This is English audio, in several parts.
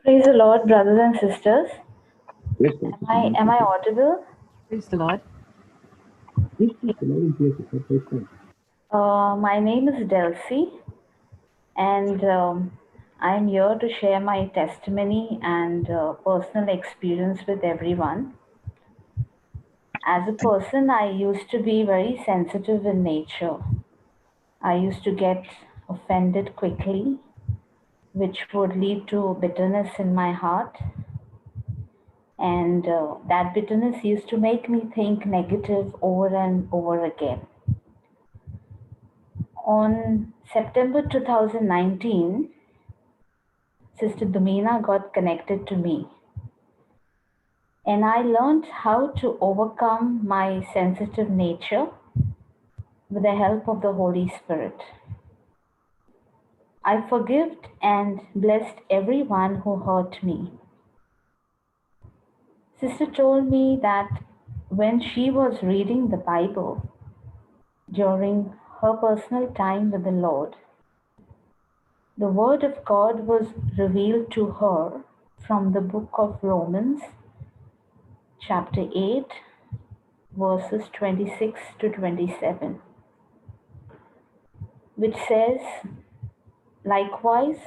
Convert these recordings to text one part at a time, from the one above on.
Praise the Lord, brothers and sisters. Praise God, Sister Am I Delcy. audible? Praise the Lord. Yes, Sister, loud and clear, Sister. Praise God. My name is Delcy, and I'm here to share my testimony and personal experience with everyone. As a person, I used to be very sensitive in nature. I used to get offended quickly, which would lead to bitterness in my heart. And that bitterness used to make me think negative over and over again. On September 2019, Sister Domina got connected to me, and I learned how to overcome my sensitive nature with the help of the Holy Spirit. I forgived and blessed everyone who hurt me. Sister told me that when she was reading the Bible during her personal time with the Lord, the Word of God was revealed to her from the book of Romans, chapter 8, verses 26 to 27, which says, "Likewise,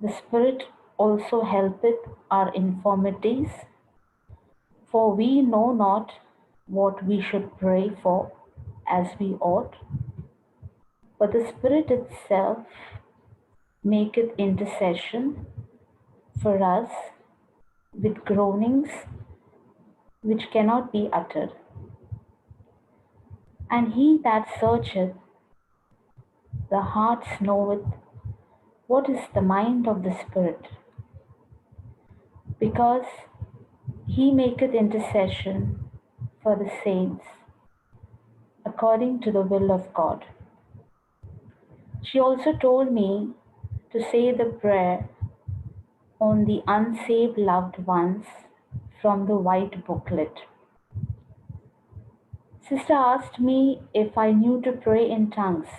the Spirit also helpeth our infirmities, for we know not what we should pray for as we ought, but the Spirit itself maketh intercession for us with groanings which cannot be uttered. And he that searcheth the hearts knoweth what is the mind of the Spirit, because he maketh intercession for the saints according to the will of God." She also told me to say the prayer on the unsaved loved ones from the white booklet. Sister asked me if I knew to pray in tongues,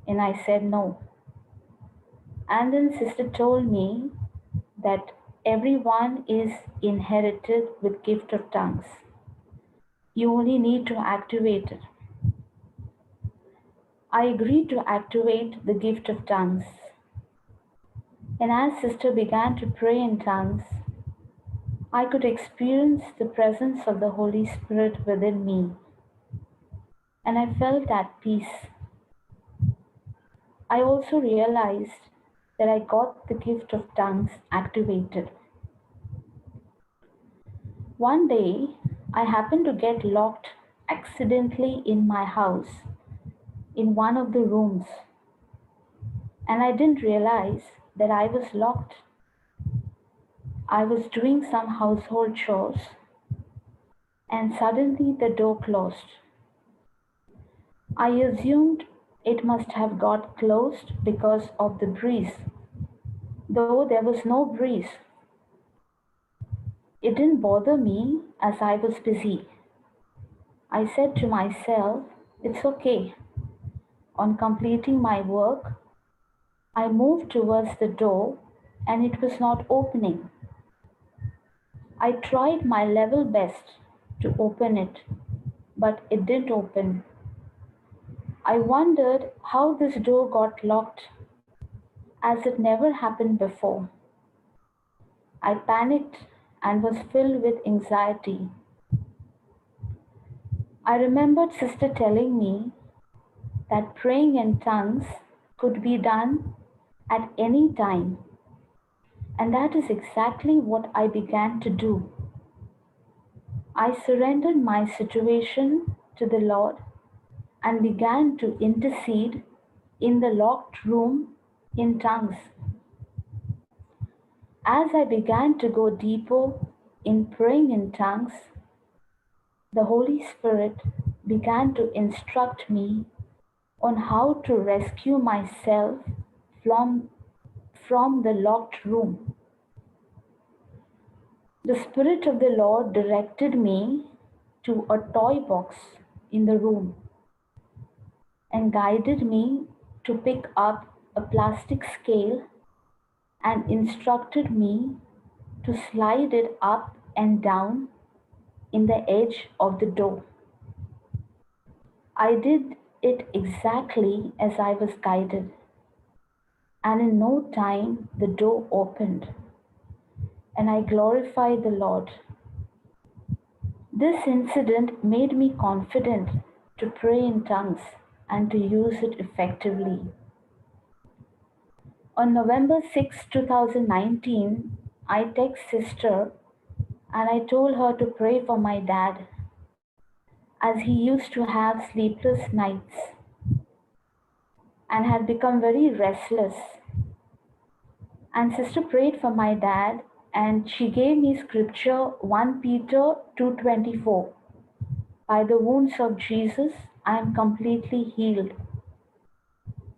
and I said no. And then Sister told me that everyone is inherited with gift of tongues. You only need to activate it. I agreed to activate the gift of tongues. And as Sister began to pray in tongues, I could experience the presence of the Holy Spirit within me, and I felt at peace. I also realized that I got the gift of tongues activated. One day, I happened to get locked accidentally in my house in one of the rooms, and I didn't realize that I was locked. I was doing some household chores, and suddenly the door closed. I assumed it must have got closed because of the breeze, though there was no breeze. It didn't bother me as I was busy. I said to myself, "It's okay." On completing my work, I moved towards the door and it was not opening. I tried my level best to open it, but it didn't open. I wondered how this door got locked, as it never happened before. I panicked and was filled with anxiety. I remembered Sister telling me that praying in tongues could be done at any time, and that is exactly what I began to do. I surrendered my situation to the Lord and began to intercede in the locked room in tongues. As I began to go deeper in praying in tongues, the Holy Spirit began to instruct me on how to rescue myself from, from the locked room. The Spirit of the Lord directed me to a toy box in the room and guided me to pick up a plastic scale and instructed me to slide it up and down in the edge of the door. I did it exactly as I was guided, and in no time the door opened, and I glorified the Lord. This incident made me confident to pray in tongues and to use it effectively. On November 6, 2019, I text sister and I told her to pray for my dad as he used to have sleepless nights and had become very restless. And sister prayed for my dad and she gave me scripture 1 Peter 2:24. By the wounds of Jesus, I am completely healed.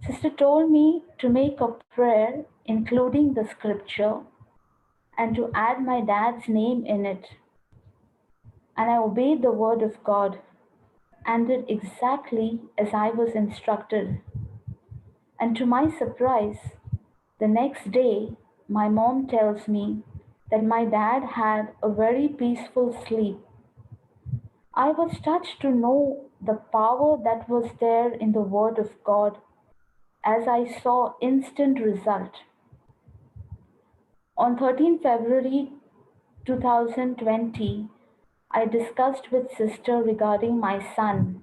Sister told me to make a prayer including the scripture and to add my dad's name in it. And I obeyed the word of God and did exactly as I was instructed. And to my surprise, the next day, my mom tells me that my dad had a very peaceful sleep. I was touched to know the power that was there in the Word of God as I saw instant result. On 13 February 2020, I discussed with sister regarding my son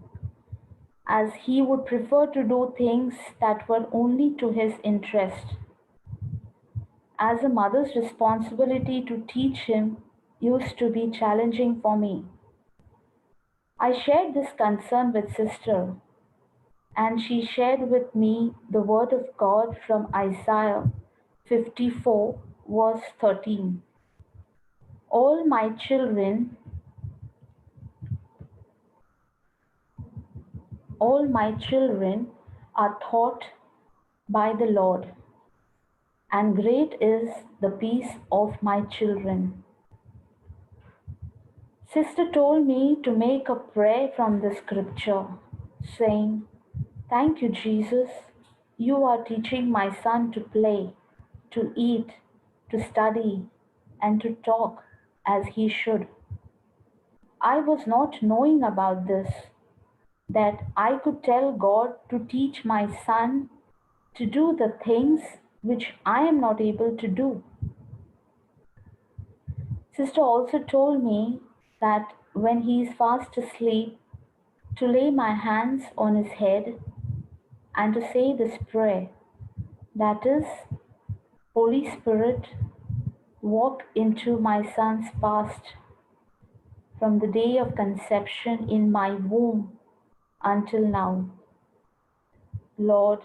as he would prefer to do things that were only to his interest. As a mother's responsibility to teach him used to be challenging for me. I shared this concern with sister, and she shared with me the word of God from Isaiah 54, verse 13. All my children, all my children are taught by the Lord, and great is the peace of my children. Sister told me to make a prayer from the scripture, saying, Thank you, Jesus. You are teaching my son to play, to eat, to study, and to talk as he should. I was not knowing about this, that I could tell God to teach my son to do the things which I am not able to do. Sister also told me that when he is fast asleep, to lay my hands on his head and to say this prayer, that is, Holy Spirit, walk into my son's past from the day of conception in my womb until now. Lord,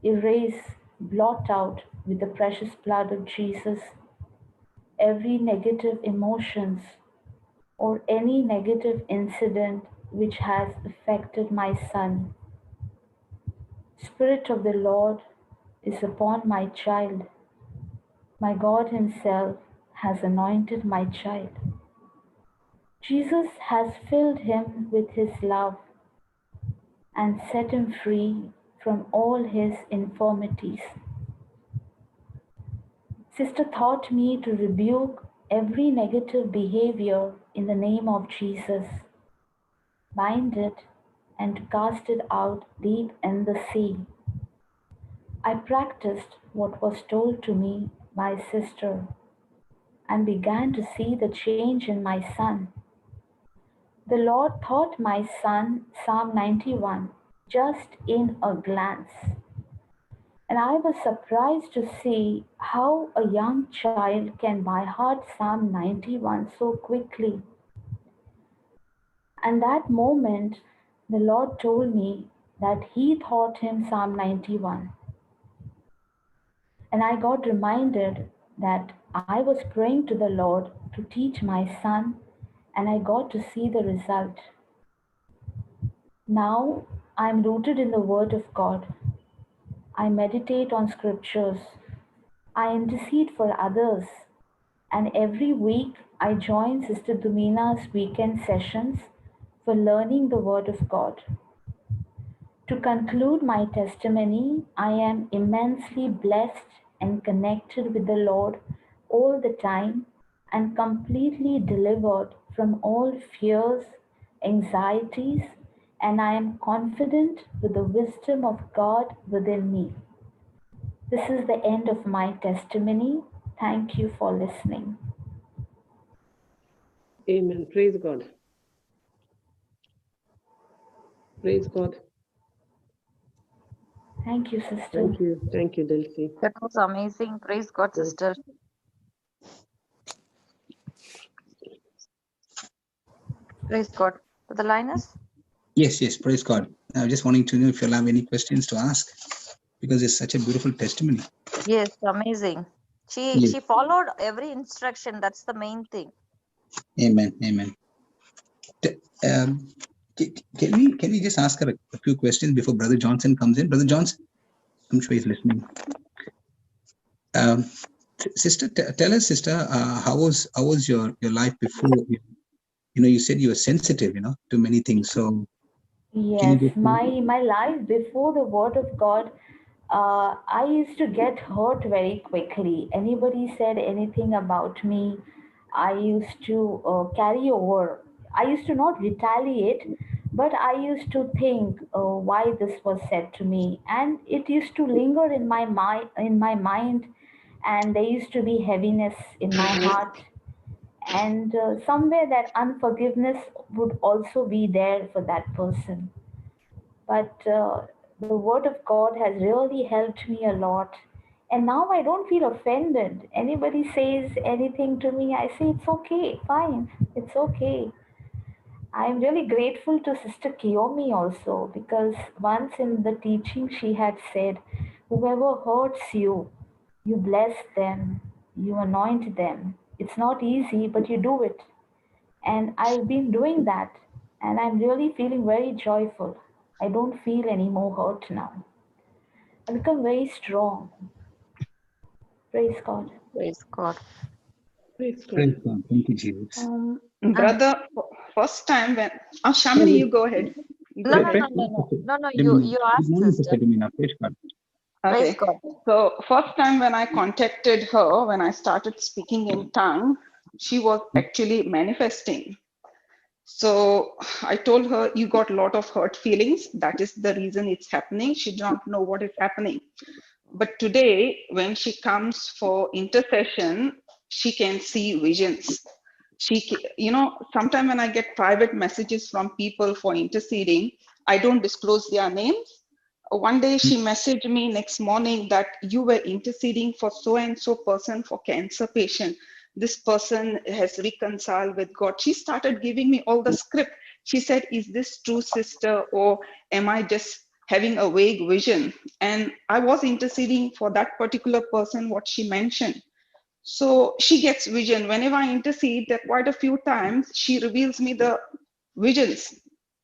erase, blot out with the precious blood of Jesus every negative emotions or any negative incident which has affected my son. Spirit of the Lord is upon my child. My God Himself has anointed my child. Jesus has filled him with His love and set him free from all his infirmities. Sister taught me to rebuke every negative behavior in the name of Jesus, bind it, and to cast it out deep in the sea. I practiced what was told to me by sister and began to see the change in my son. The Lord taught my son Psalm 91 just in a glance. And I was surprised to see how a young child can by heart Psalm 91 so quickly. And that moment, the Lord told me that He taught him Psalm 91. And I got reminded that I was praying to the Lord to teach my son, and I got to see the result. Now I am rooted in the Word of God. I meditate on scriptures. I intercede for others. And every week I join Sister Dumina's weekend sessions for learning the Word of God. To conclude my testimony, I am immensely blessed and connected with the Lord all the time and completely delivered from all fears, anxieties, and I am confident with the wisdom of God within me. This is the end of my testimony. Thank you for listening. Amen. Praise God. Praise God. Thank you, sister. Thank you. Thank you, Delcy. That was amazing. Praise God, sister. Praise God. So the Linus? Yes, praise God. I was just wanting to know if you'll have any questions to ask, because it's such a beautiful testimony. Yes, amazing. She followed every instruction. That's the main thing. Amen. Can we just ask her a few questions before Brother Johnson comes in? Brother Johnson, I'm sure he's listening. Sister, tell us, sister, how was your life before? You said you were sensitive, to many things. So yes, my life before the Word of God, I used to get hurt very quickly. Anybody said anything about me, I used to carry over. I used to not retaliate, but I used to think why this was said to me, and it used to linger in my mind. And there used to be heaviness in my heart, and somewhere that unforgiveness would also be there for that person. But the word of God has really helped me a lot, and now I don't feel offended. Anybody says anything to me, I say it's okay, fine, it's okay. I'm really grateful to Sister Kiyomi also, because once in the teaching she had said, whoever hurts you, you bless them, you anoint them. It's not easy, but you do it. And I've been doing that, and I'm really feeling very joyful. I don't feel any more hurt now. I become very strong. Praise God. Praise God. Praise God. praise God. Thank you, Jesus. Brother, first time when Shamini, you go ahead. No. You ask, Good morning, sister. Sister Domina. Praise God. Praise Okay. God. So first time when I contacted her, when I started speaking in tongue, she was actually manifesting. So I told her, you got a lot of hurt feelings. That is the reason it's happening. She don't know what is happening. But today, when she comes for intercession, she can see visions. Sometimes when I get private messages from people for interceding, I don't disclose their names. One day she messaged me next morning that you were interceding for so and so person for cancer patient. This person has reconciled with God. She started giving me all the script. She said, is this true, sister, or am I just having a vague vision? And I was interceding for that particular person, what she mentioned. So she gets vision. Whenever I intercede, that quite a few times, she reveals me the visions.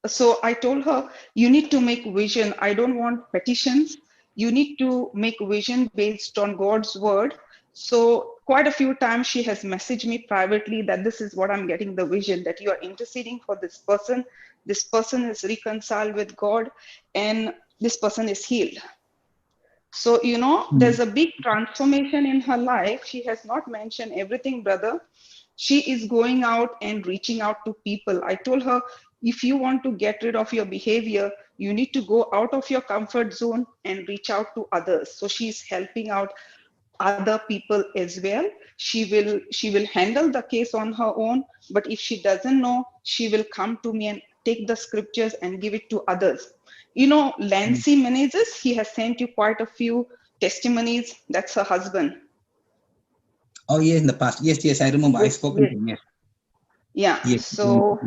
So I told her, you need to make vision. I don't want petitions. You need to make vision based on God's word. So quite a few times she has messaged me privately that this is what I'm getting the vision, that you are interceding for this person. This person is reconciled with God, and this person is healed. So, there's a big transformation in her life. She has not mentioned everything, brother. She is going out and reaching out to people. I told her, if you want to get rid of your behavior, you need to go out of your comfort zone and reach out to others. So she's helping out other people as well. She will handle the case on her own, but if she doesn't know, she will come to me and take the scriptures and give it to others. Delcy Menezes, he has sent you quite a few testimonies. That's her husband. Oh, yeah, in the past. Yes, I remember. I spoken to him. Yes. Yeah. Yes. So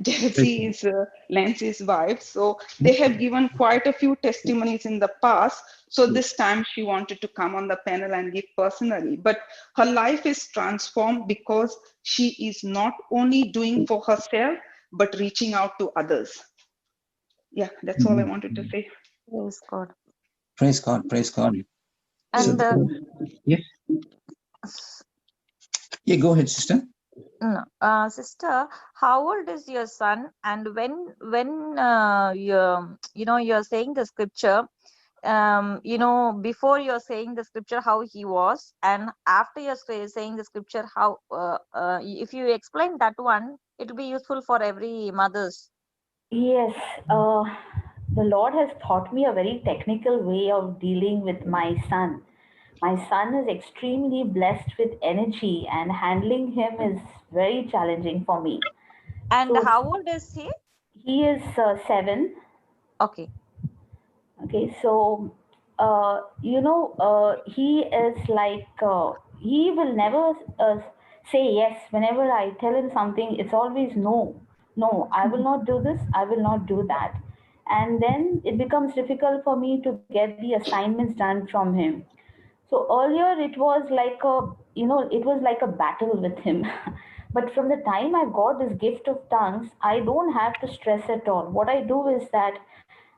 Delcy is Lance's wife. So they have given quite a few testimonies in the past. So this time she wanted to come on the panel and give personally. But her life is transformed because she is not only doing for herself, but reaching out to others. Yeah, that's all I wanted to say. Praise God. Praise God. Praise God. And Yes. Yeah, go ahead, sister. no, sister, how old is your son? And when you're saying the scripture, before you're saying the scripture how he was, and after you're saying the scripture how, if you explain that one, it will be useful for every mothers. Yes, the Lord has taught me a very technical way of dealing with my son. My son is extremely blessed with energy, and handling him is very challenging for me. And So how old is he? he is 7. Okay. Okay, so he is like he will never say yes. Whenever I tell him something, it's always no, no. I will not do this. I will not do that. And then it becomes difficult for me to get the assignments done from him. So earlier it was like it was like a battle with him. But from the time I got this gift of tongues, I don't have to stress at all. What I do is that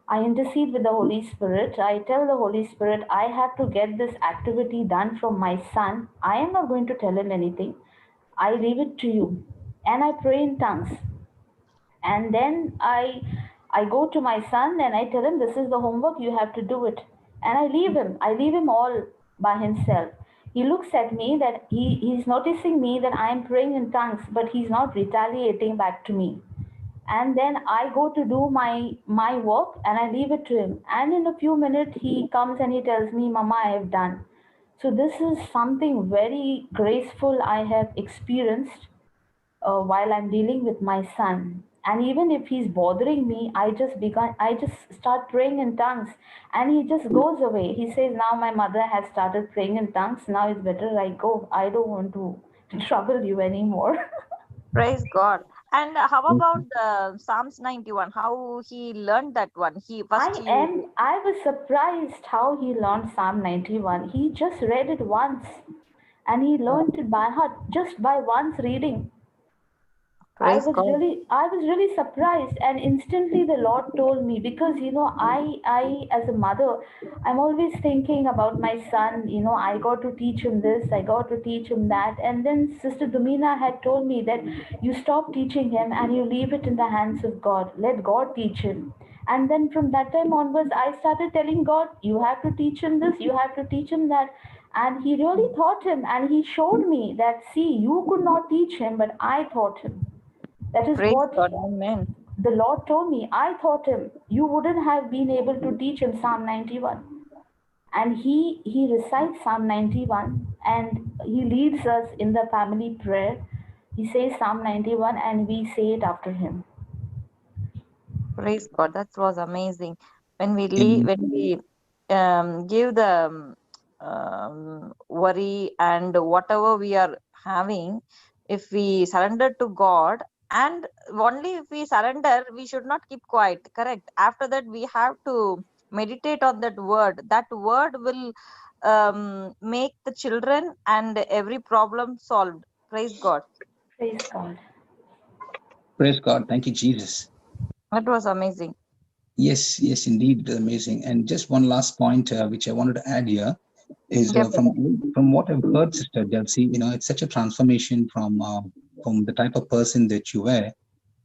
I intercede with the Holy Spirit. I tell the Holy Spirit, I have to get this activity done from my son. I am not going to tell him anything. I leave it to you. And I pray in tongues. And then I go to my son and I tell him, this is the homework, you have to do it. And I leave him all by himself. He looks at me that he's noticing me that I'm praying in tongues, but he's not retaliating back to me. And then I go to do my work and I leave it to him. And in a few minutes he comes and he tells me, Mama, I have done. So this is something very graceful I have experienced while I'm dealing with my son. And even if he's bothering me, I just start praying in tongues and he just goes away. He says, now my mother has started praying in tongues. Now it's better I go. I don't want to trouble you anymore. Praise God. And how about the Psalms 91? How he learned that one? I was surprised how he learned Psalm 91. He just read it once and he learned it by heart just by once reading. Praise God. I was really surprised, and instantly the Lord told me, because I as a mother, I'm always thinking about my son. I got to teach him this, I got to teach him that. And then Sister Domina had told me that you stop teaching him and you leave it in the hands of God. Let God teach him. And then from that time onwards, I started telling God, you have to teach him this, you have to teach him that. And he really taught him, and he showed me that, see, you could not teach him, but I taught him. That is Praise what God. Amen. the Lord told me. I taught him. You wouldn't have been able to teach him Psalm 91. And he recites Psalm 91 and he leads us in the family prayer. He says Psalm 91 and we say it after him. Praise God. That was amazing. When we Amen. give the worry and whatever we are having, if we surrender to God, and only if we surrender, we should not keep quiet. Correct. After that, we have to meditate on that word. That word will make the children and every problem solved. Praise God. Praise God. Praise God. Thank you, Jesus. That was amazing. Yes, yes, indeed, amazing. And just one last point, which I wanted to add here, is Yeah, from what I've heard, Sister Delcy, it's such a transformation from the type of person that you were,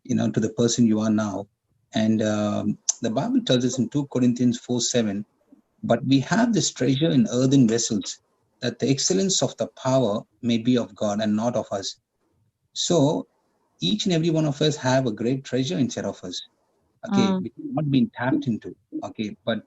to the person you are now. And the Bible tells us in 2 Corinthians 4:7, but we have this treasure in earthen vessels, that the excellence of the power may be of God and not of us. So each and every one of us have a great treasure inside of us, okay, which is not being tapped into, okay. But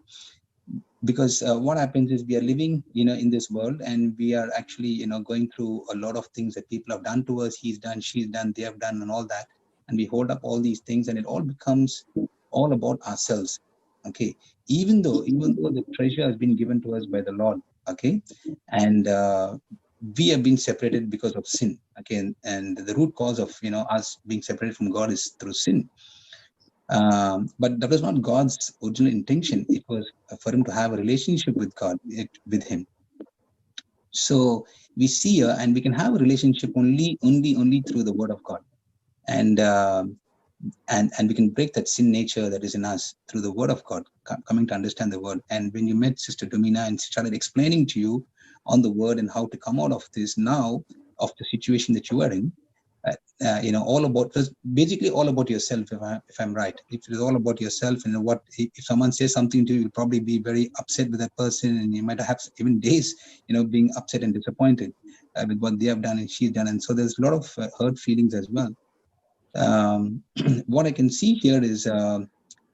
because what happens is we are living in this world, and we are actually going through a lot of things that people have done to us. He's done, she's done, they have done, and all that, and we hold up all these things, and it all becomes all about ourselves, okay. Even though the treasure has been given to us by the Lord, okay, and we have been separated because of sin, okay, and the root cause of us being separated from God is through sin. But that was not God's original intention. It was for him to have a relationship with God, with him. So we see here, and we can have a relationship only through the word of God. And we can break that sin nature that is in us through the word of God, coming to understand the word. And when you met Sister Domina and she started explaining to you on the word and how to come out of this now, of the situation that you are in, all about, it's basically all about yourself. If I'm right, if it is all about yourself, and what if someone says something to you, you'll probably be very upset with that person, and you might have even days, being upset and disappointed with what they have done and she's done, and so there's a lot of hurt feelings as well. What I can see here is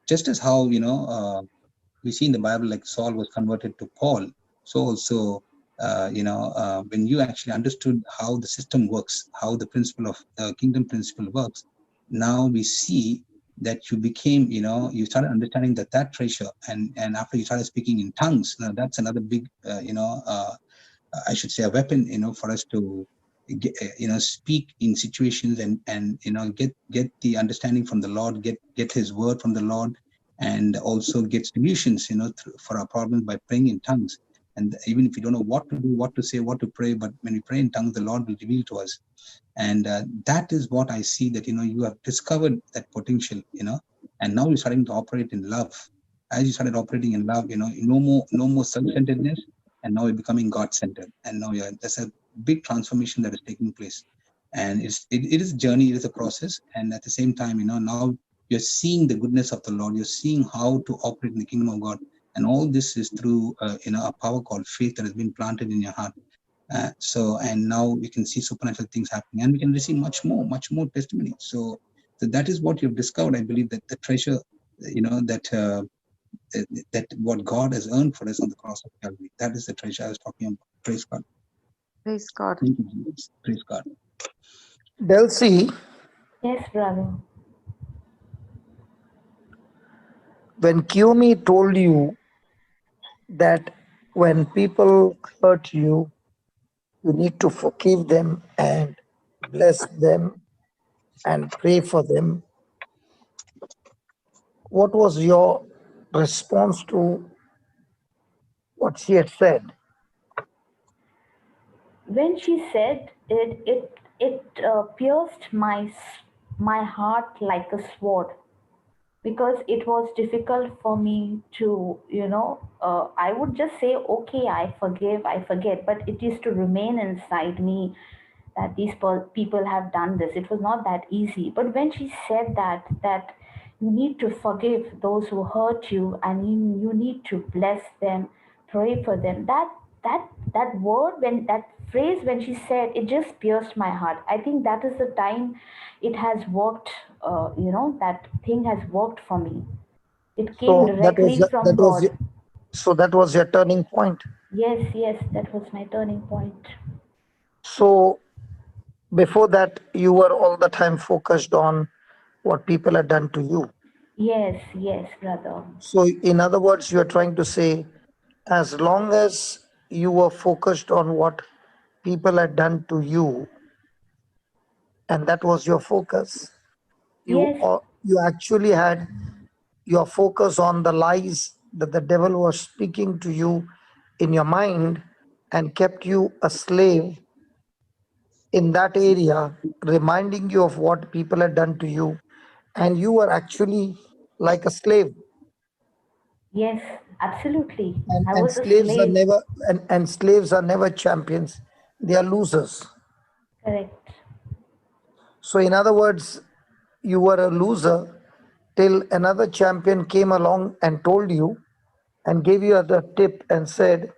just as how we see in the Bible, like Saul was converted to Paul. So also, when you actually understood how the system works, how the principle of the kingdom principle works, now we see that you became, you started understanding that treasure, and after you started speaking in tongues, now that's another big, I should say, a weapon, for us to get, speak in situations, and get the understanding from the Lord, get His word from the Lord, and also get solutions, for our problems by praying in tongues. And even if you don't know what to do, what to say, what to pray, but when we pray in tongues, the Lord will reveal to us. And that is what I see, that you have discovered that potential, and now you're starting to operate in love. As you started operating in love, no more self-centeredness, and now you're becoming God-centered. And now there's a big transformation that is taking place. And it is a journey, it is a process. And at the same time, now you're seeing the goodness of the Lord. You're seeing how to operate in the kingdom of God. And all this is through, a power called faith that has been planted in your heart. And now we can see supernatural things happening, and we can receive much more testimony. So that is what you've discovered. I believe that the treasure, that what God has earned for us on the cross of Calvary, that is the treasure I was talking about. Praise God. Praise God. Thank you, Jesus. Praise God. Delcy, Yes, brother. when Kiyomi told you that when people hurt you, you need to forgive them and bless them and pray for them, what was your response to what she had said? When she said it, it pierced my heart like a sword, because it was difficult for me to, I would just say, okay, I forgive, I forget, but it used to remain inside me that these people have done this. It was not that easy. But when she said that you need to forgive those who hurt you, and you need to bless them, pray for them, that word, when that phrase, when she said, it just pierced my heart. I think that is the time it has worked. That thing has worked for me. It came So that was directly from God. that was your turning point. Yes, that was my turning point. So before that, you were all the time focused on what people had done to you. Yes, brother. So, in other words, you are trying to say, as long as you were focused on what people had done to you, and that was your focus, Yes, you actually had your focus on the lies that the devil was speaking to you in your mind and kept you a slave in that area, reminding you of what people had done to you, and you were actually like a slave. yes, absolutely. And, I and was a slaves are slave. never and slaves are never champions. They are losers. Correct. So in other words, you were a loser till another champion came along and told you and gave you the tip and said,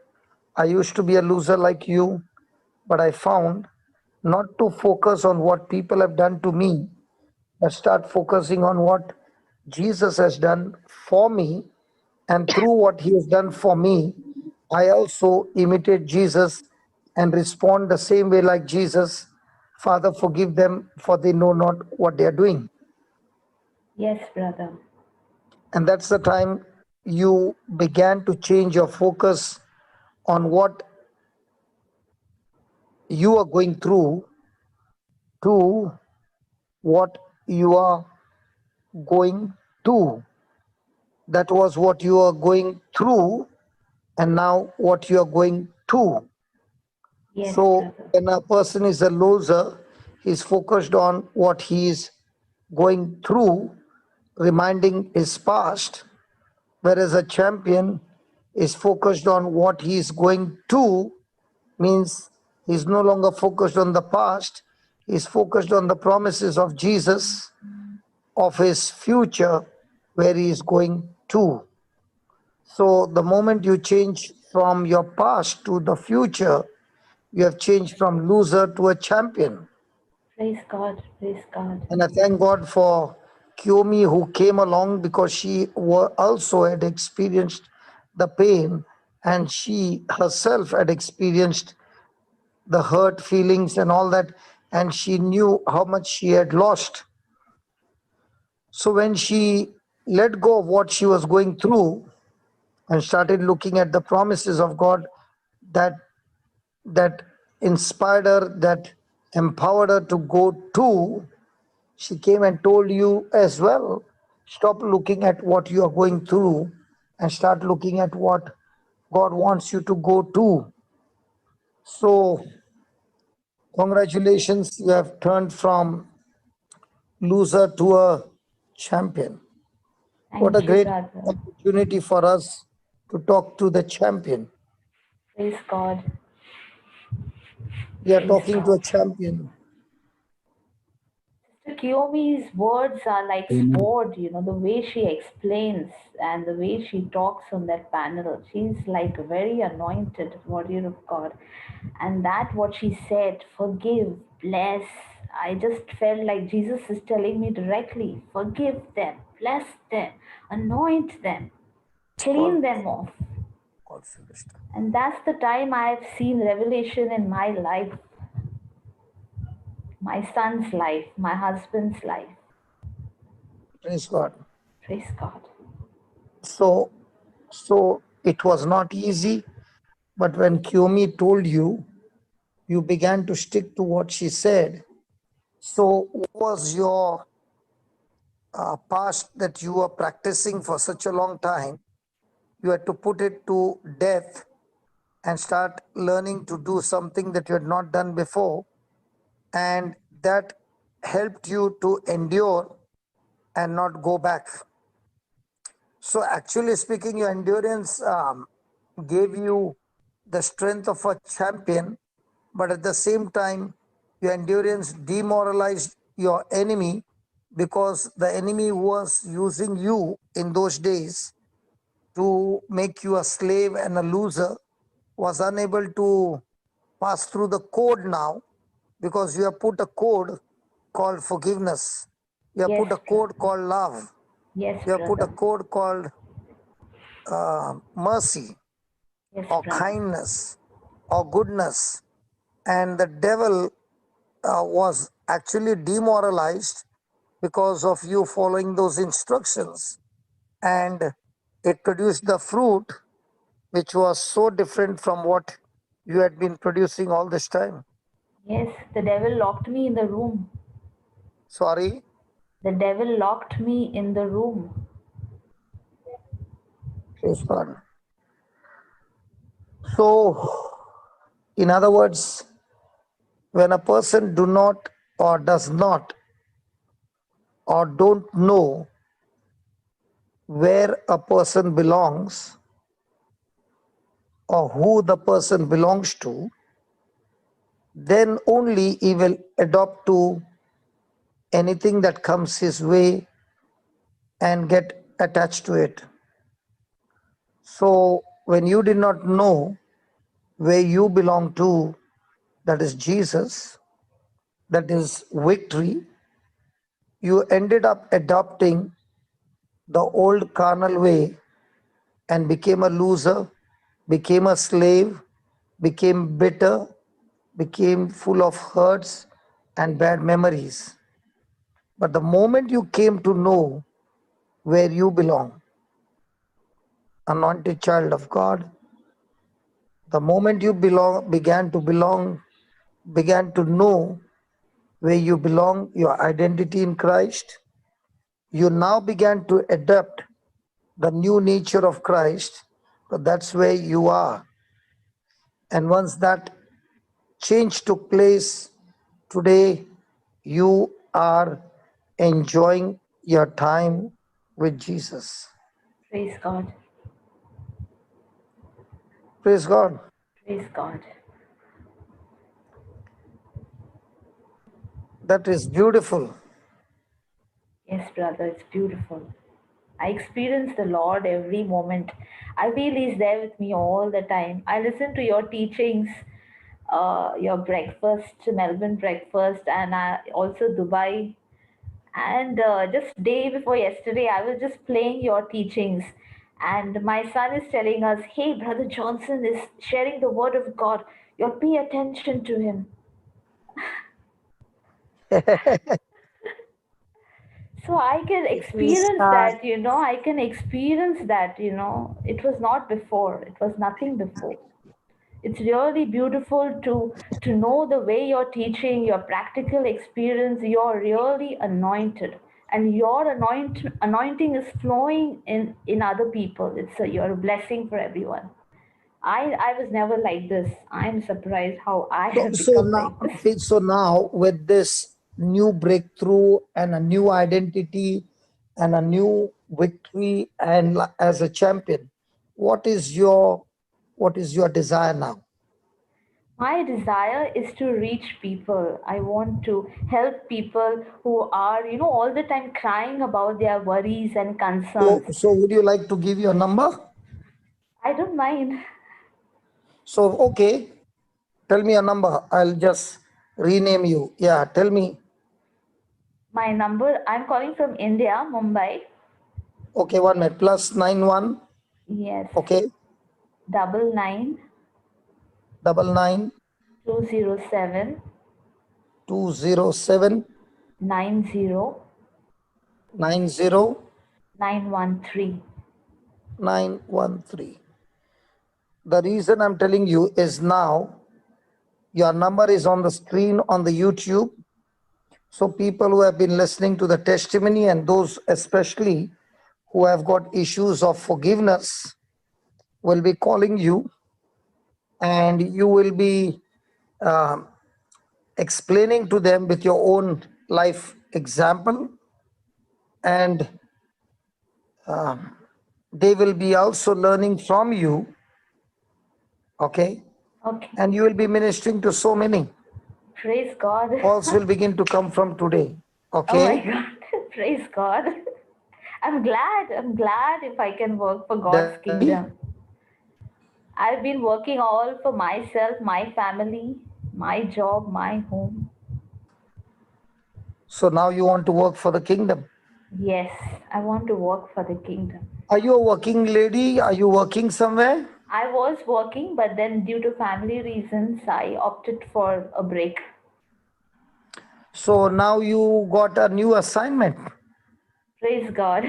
I used to be a loser like you, but I found not to focus on what people have done to me, but start focusing on what Jesus has done for me. And through what he has done for me, I also imitate Jesus and respond the same way like Jesus. Father, forgive them, for they know not what they are doing. Yes, brother. And that's the time you began to change your focus on what you are going through to what you are going to. That was what you are going through, and now what you are going to. Yes, So brother. when a person is a loser, he's focused on what he is going through, reminding his past, whereas a champion is focused on what he is going to, means he's no longer focused on the past, He's focused on the promises of Jesus, of his future, where he is going to. So the moment you change from your past to the future, you have changed from loser to a champion. Praise God. Praise God. And I thank God for Kyomi, who came along because she also had experienced the pain, and she herself had experienced the hurt feelings and all that, and she knew how much she had lost. So when she let go of what she was going through and started looking at the promises of God that that inspired her, that empowered her to go to, she came and told you as well, stop looking at what you are going through and start looking at what God wants you to go to. So congratulations, you have turned from loser to a champion. What a Thank you, great brother. opportunity for us to talk to the champion. Praise God. We are Praise talking to God. a champion. Sister Kiyomi's words are like Amen. sword, the way she explains and the way she talks on that panel. She's like very anointed warrior of God. And that what she said, forgive, bless. I just felt like Jesus is telling me directly, forgive them, bless them, anoint them, It's clean called, them off. called finished. And that's the time I've seen revelation in my life, my son's life, my husband's life. Praise God. Praise God. So, so it was not easy, but when Kyomi told you, you began to stick to what she said. So, what was your past that you were practicing for such a long time? You had to put it to death and start learning to do something that you had not done before, and that helped you to endure and not go back. So, actually speaking, your endurance gave you the strength of a champion, but at the same time, your endurance demoralized your enemy because the enemy was using you in those days to make you a slave and a loser, was unable to pass through the code now because you have put a code called forgiveness. You have put Yes, a code brother. called love. Yes, You have put a brother. code called mercy Yes, or brother. kindness or goodness. And the devil was actually demoralized because of you following those instructions. And it produced the fruit which was so different from what you had been producing all this time. Yes, the devil locked me in the room. Sorry? The devil locked me in the room. Praise God. So, in other words, when a person do not or does not or don't know where a person belongs or who the person belongs to, then only he will adopt to anything that comes his way and get attached to it. So when you did not know where you belong to, that is Jesus, that is victory, you ended up adopting the old carnal way and became a loser, became a slave, became bitter, became full of hurts and bad memories. But the moment you came to know where you belong, anointed child of God, the moment you began to know where you belong, your identity in Christ, you now began to adapt the new nature of Christ. So that's where you are. And once that change took place, today you are enjoying your time with Jesus. Praise God. Praise God. Praise God. That is beautiful. Yes, brother, it's beautiful. I experience the Lord every moment. I feel He's there with me all the time. I listen to your teachings, your breakfast, Melbourne breakfast, and also Dubai. And just day before yesterday, I was just playing your teachings. And my son is telling us, hey, Brother Johnson is sharing the word of God. You pay attention to him. So I can Praise experience God. that, I can experience that, it was not before, it was nothing before. It's really beautiful to know the way you're teaching, your practical experience, you're really anointed. And your anointing is flowing in other people. You're a blessing for everyone. I was never like this. I'm surprised how I So, have so become now, like this. okay, so now with this new breakthrough and a new identity and a new victory and as a champion, what is your desire now? My desire is to reach people. I want to help people who are, all the time crying about their worries and So, concerns. so would you like to give your number? I don't mind. So, okay, tell me a number. I'll just rename you. Yeah, tell me. My number, I'm calling from India, Mumbai. Okay, 1 minute. +91. Yes, Okay, double nine 99 207 207 90 90 913. 913. The reason I'm telling you is now your number is on the screen on the YouTube. So people who have been listening to the testimony and those especially who have got issues of forgiveness will be calling you, and you will be um, explaining to them with your own life example, and they will be also learning from you. Okay, Okay. and you will be ministering to so many. Praise God. Calls will begin to come from today. Oh my Okay, God. Praise God. I'm glad. I'm glad if I can work for God's Delcy. kingdom. I've been working all for myself, my family, my job, my home. So now you want to work for the kingdom. Yes, I want to work for the kingdom. Are you a working lady? Are you working somewhere? I was working, but then due to family reasons, I opted for a break. So now you got a new assignment. Praise God.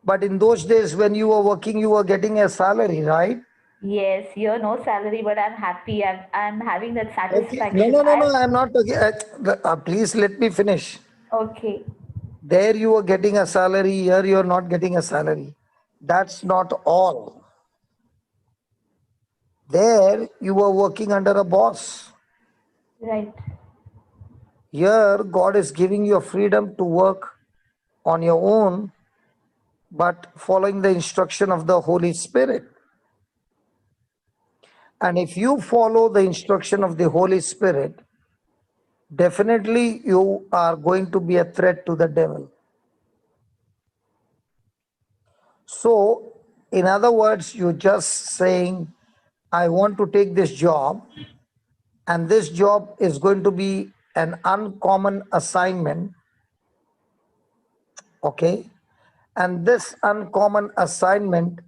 But in those days when you were working, you were getting a salary, right? Yes, you're no salary, but I'm happy. I'm having that Okay. No, satisfaction. no, no, no. I'm not talking. Please let me finish. Okay, There you were getting a salary. Here you are not getting a salary. That's not all. There you were working under a boss. right. Here God is giving you a freedom to work on your own, but following the instruction of the Holy Spirit. And if you follow the instruction of the Holy Spirit, definitely you are going to be a threat to the devil. So, in other words, you're just saying, I want to take this job, and this job is going to be an uncommon assignment, okay? And this uncommon assignment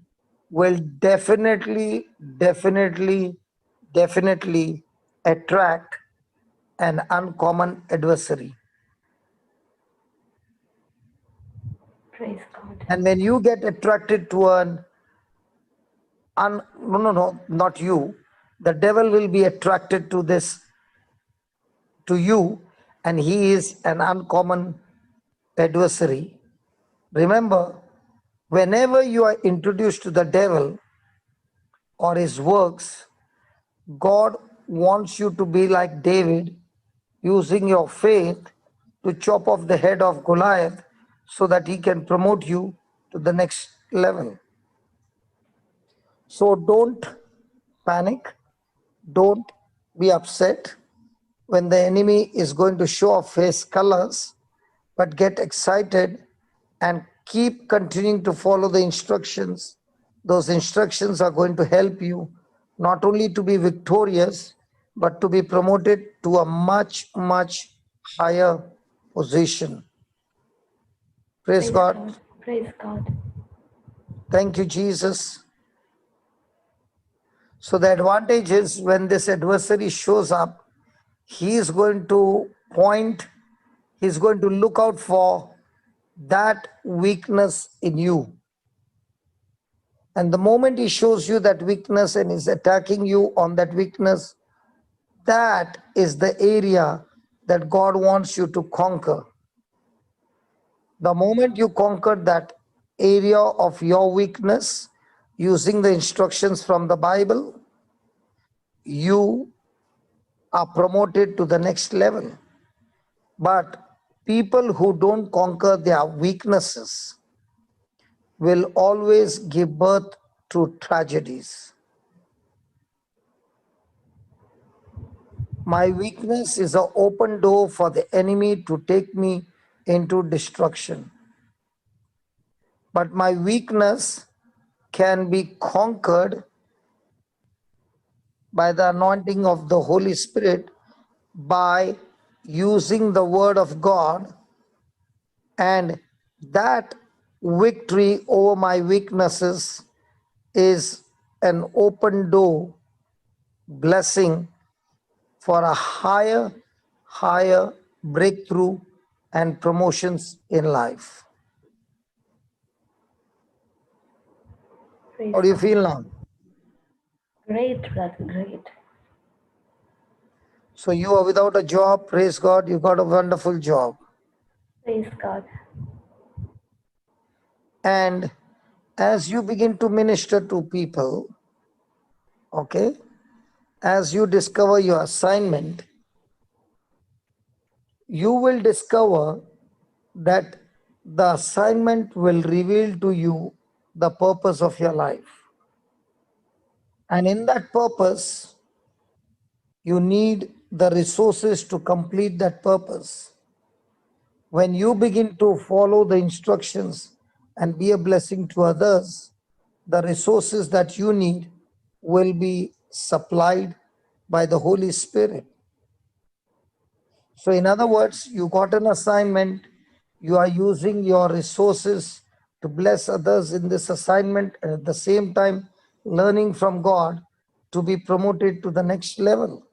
will definitely attract an uncommon adversary. Praise God. And when you get attracted to no, not you, the devil will be attracted to to you, and he is an uncommon adversary. Remember, whenever you are introduced to the devil or his works, God wants you to be like David, using your faith to chop off the head of Goliath so that he can promote you to the next level. So don't panic, don't be upset. when the enemy is going to show off his colors, but get excited and keep continuing to follow the instructions. Those instructions are going to help you not only to be victorious, but to be promoted to a much, much higher position. Praise God. Praise God. Thank you, Jesus. So the advantage is when this adversary shows up, he is going to point, he's going to look out for that weakness in you. And the moment he shows you that weakness and is attacking you on that weakness, that is the area that God wants you to conquer. The moment you conquer that area of your weakness using the instructions from the Bible, you are promoted to the next level. But people who don't conquer their weaknesses will always give birth to tragedies. My weakness is an open door for the enemy to take me into destruction. But my weakness can be conquered by the anointing of the Holy Spirit by using the Word of God, and that victory over my weaknesses is an open door blessing for a higher breakthrough and promotions in life. Praise How do you God. feel now? Great, brother, great. So you are without a job, praise God, you got a wonderful job. Praise God. And as you begin to minister to people, okay, as you discover your assignment, you will discover that the assignment will reveal to you the purpose of your life. And in that purpose, you need the resources to complete that purpose. When you begin to follow the instructions and be a blessing to others, the resources that you need will be supplied by the Holy Spirit. So in other words, you got an assignment, you are using your resources to bless others in this assignment, and at the same time learning from God to be promoted to the next level.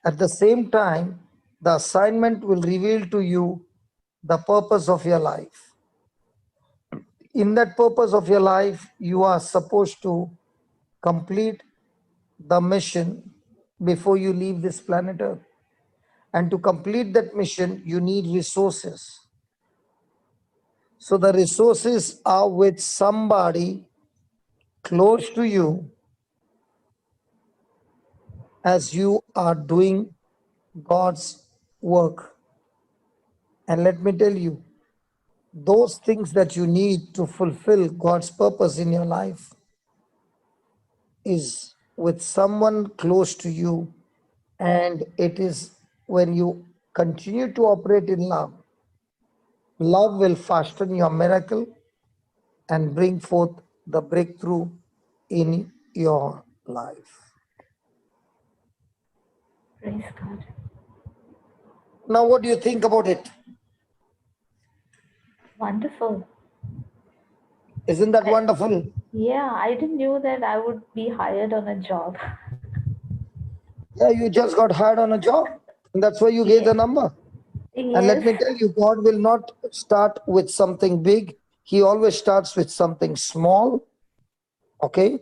At the same time, the assignment will reveal to you the purpose of your life. In that purpose of your life, you are supposed to complete the mission before you leave this planet Earth. And to complete that mission, you need resources. So the resources are with somebody close to you as you are doing God's work. And let me tell you, those things that you need to fulfill God's purpose in your life is with someone close to you, and it is when you continue to operate in love. Love will fasten your miracle and bring forth the breakthrough in your life. Praise God. Now, what do you think about it? Wonderful. Isn't that wonderful? Yeah, I didn't know that I would be hired on a job. Yeah, you just got hired on a job, and that's why you gave the number. And let Yes. me tell you, God will not start with something big. He always starts with something small. Okay?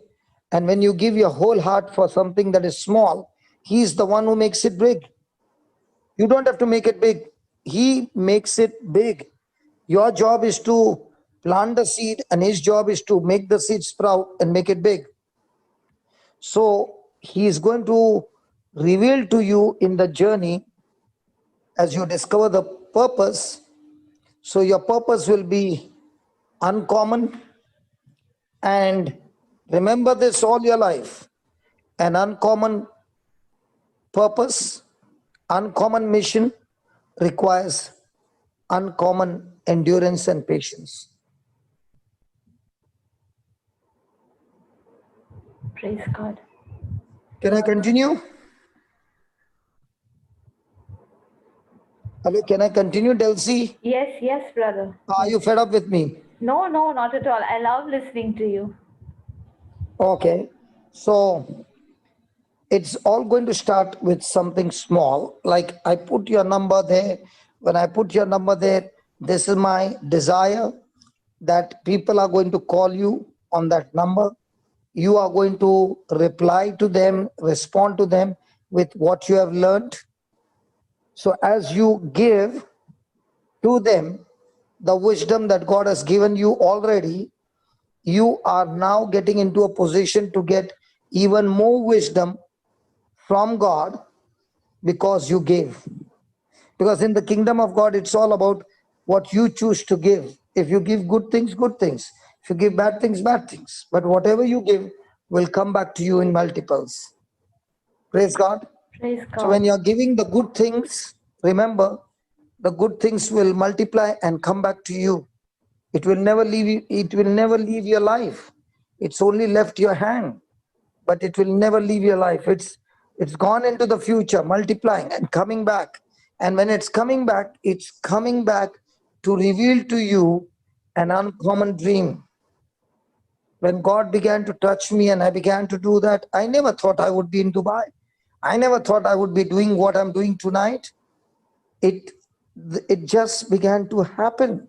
And when you give your whole heart for something that is small, He's the one who makes it big. You don't have to make it big. He makes it big. Your job is to plant the seed, and His job is to make the seed sprout and make it big. So He is going to reveal to you in the journey as you discover the purpose. So your purpose will be uncommon, and remember this all your life. An uncommon purpose Uncommon mission requires uncommon endurance and patience. Praise God. Can I continue? Hello, can I continue, Delcy? Yes, brother. Are you fed up with me? No, not at all. I love listening to you. Okay. So it's all going to start with something small. Like I put your number there. When I put your number there, this is my desire that people are going to call you on that number. You are going to reply to them, respond to them with what you have learned. So as you give to them the wisdom that God has given you already, you are now getting into a position to get even more wisdom from God because you gave. Because in the kingdom of God, it's all about what you choose to give. If you give good things, good things. If you give bad things, bad things. But whatever you give will come back to you in multiples. Praise God. Praise God. So when you're giving the good things, remember, the good things will multiply and come back to you. It will never leave you, it will never leave your life. It's only left your hand, but it will never leave your life. It's gone into the future, multiplying and coming back. And when it's coming back to reveal to you an uncommon dream. When God began to touch me and I began to do that, I never thought I would be in Dubai. I never thought I would be doing what I'm doing tonight. It just began to happen.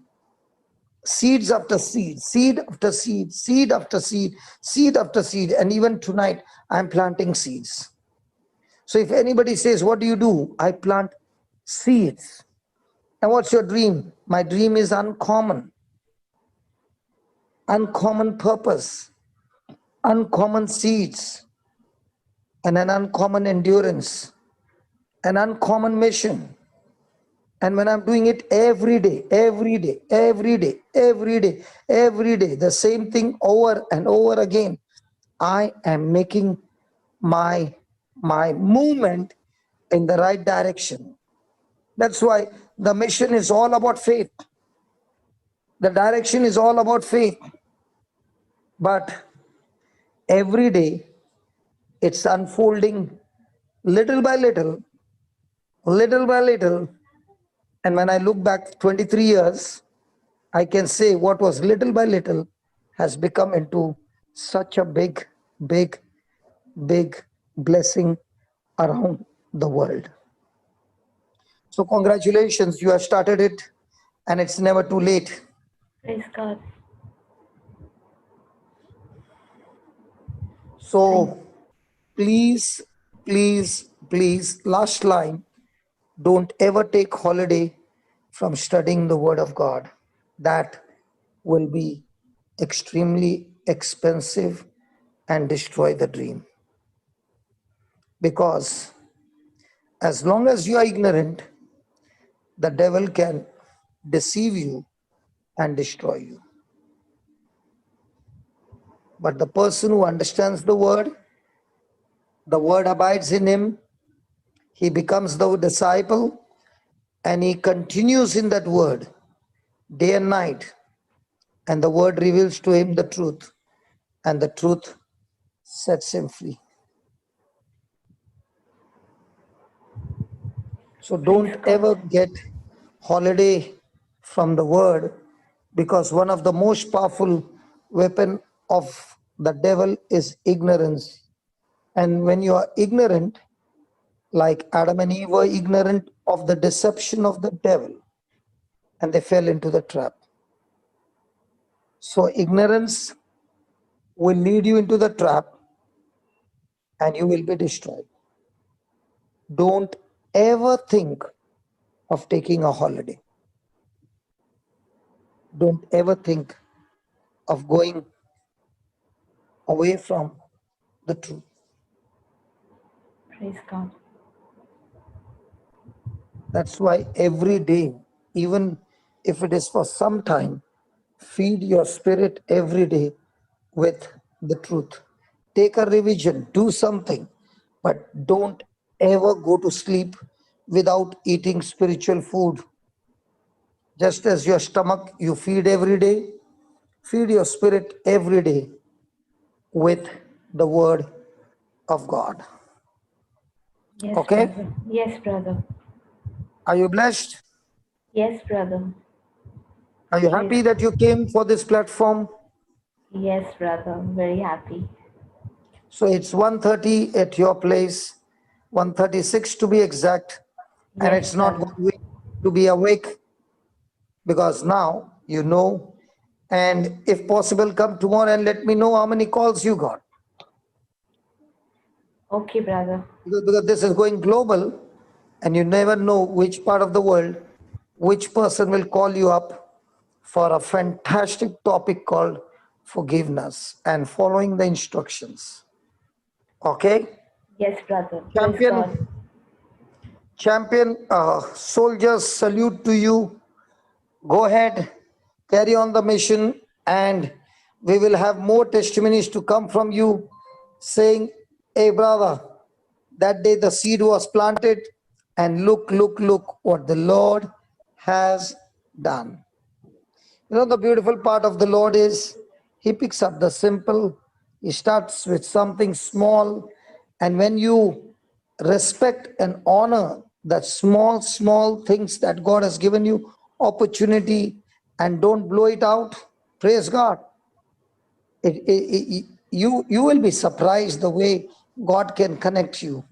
Seeds after seed, seed after seed, seed after seed, seed after seed. And even tonight, I'm planting seeds. So if anybody says, what do? I plant seeds. And what's your dream? My dream is uncommon. Uncommon purpose, uncommon seeds, and an uncommon endurance, an uncommon mission. And when I'm doing it every day, the same thing over and over again, I am making my movement in the right direction. That's why the mission is all about faith. The direction is all about faith. But every day, it's unfolding little by little, little by little. And when I look back 23 years, I can say what was little by little has become into such a big, big, big blessing around the world. So congratulations, you have started it and it's never too late. Praise God. So please, last line, don't ever take holiday from studying the Word of God. That will be extremely expensive and destroy the dream. Because as long as you are ignorant, the devil can deceive you and destroy you. But the person who understands the word abides in him, he becomes the disciple, and he continues in that word day and night. And the word reveals to him the truth, and the truth sets him free. So don't ever get holiday from the word, because one of the most powerful weapon of the devil is ignorance. And when you are ignorant, like Adam and Eve were ignorant of the deception of the devil, and they fell into the trap. So ignorance will lead you into the trap and you will be destroyed. Don't ever think of taking a holiday. Don't ever think of going away from the truth. Praise God. That's why every day, even if it is for some time, feed your spirit every day with the truth. Take a revision, do something, but don't ever go to sleep without eating spiritual food. Just as your stomach you feed every day, feed your spirit every day with the word of God. Yes, Okay? brother. Yes, brother. Are you blessed? Yes, brother. Are you Praise. happy that you came for this platform? Yes, brother. Very happy. So it's 1:30 at your place, 1:36 to be exact, and Yes, it's not brother. going to be awake because now you know. And if possible, come tomorrow and let me know how many calls you got. Okay, brother. Because this is going global, and you never know which part of the world, which person will call you up for a fantastic topic called forgiveness and following the instructions. Okay? Yes, brother. Praise Champion, God. soldiers, salute to you. Go ahead, carry on the mission, and we will have more testimonies to come from you saying, hey, brother, that day the seed was planted, and look what the Lord has done. You know, the beautiful part of the Lord is He picks up the simple, He starts with something small, and when you respect and honor the small things that God has given you, opportunity, and don't blow it out, praise God. You will be surprised the way God can connect you.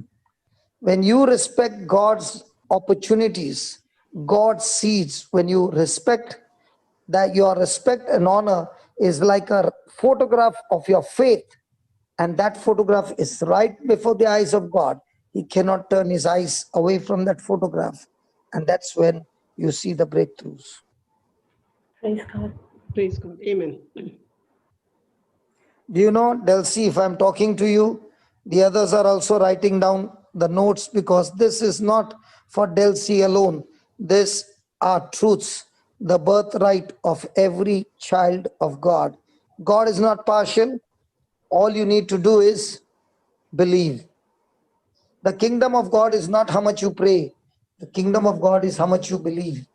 When you respect God's opportunities, God's seeds, when you respect that, your respect and honor is like a photograph of your faith, and that photograph is right before the eyes of God. He cannot turn his eyes away from that photograph, and that's when you see the breakthroughs. Praise God. Praise God. Amen. Do you know, Delcy, if I'm talking to you, the others are also writing down the notes, because this is not for Delcy alone. These are truths, the birthright of every child of God. God is not partial. All you need to do is believe. The kingdom of God is not how much you pray. The kingdom of God is how much you believe.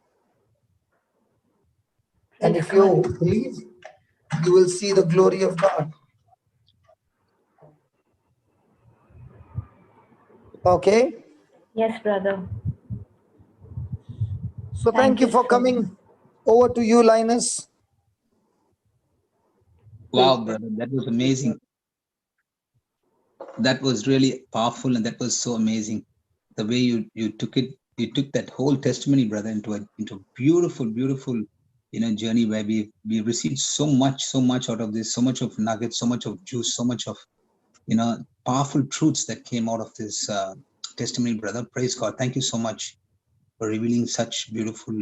And Praise if you God. believe, you will see the glory of God. Okay? Yes, brother. So thank Thank you you for so much. coming. Over to you, Linus. Wow, brother, that was amazing. That was really powerful, and that was so amazing. The way you took it, you took that whole testimony, brother, into a beautiful, journey where we received so much out of this, so much of nuggets, so much of juice, so much of powerful truths that came out of this testimony, brother. Praise God. Thank you so much for revealing such beautiful,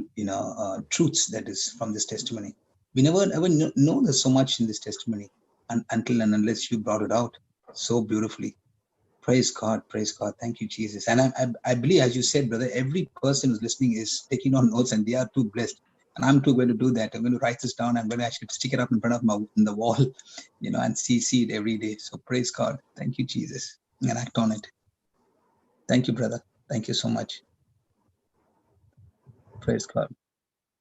truths that is from this testimony. We never ever know there's so much in this testimony until and unless you brought it out so beautifully. Praise God, praise God. Thank you, Jesus. And I believe, as you said, brother, every person who's listening is taking on notes, and they are too blessed. And I'm too going to do that. I'm going to write this down. I'm going to actually stick it up in front of in the wall, and see it every day. So praise God. Thank you, Jesus. And act on it. Thank you, brother. Thank you so much. Praise God.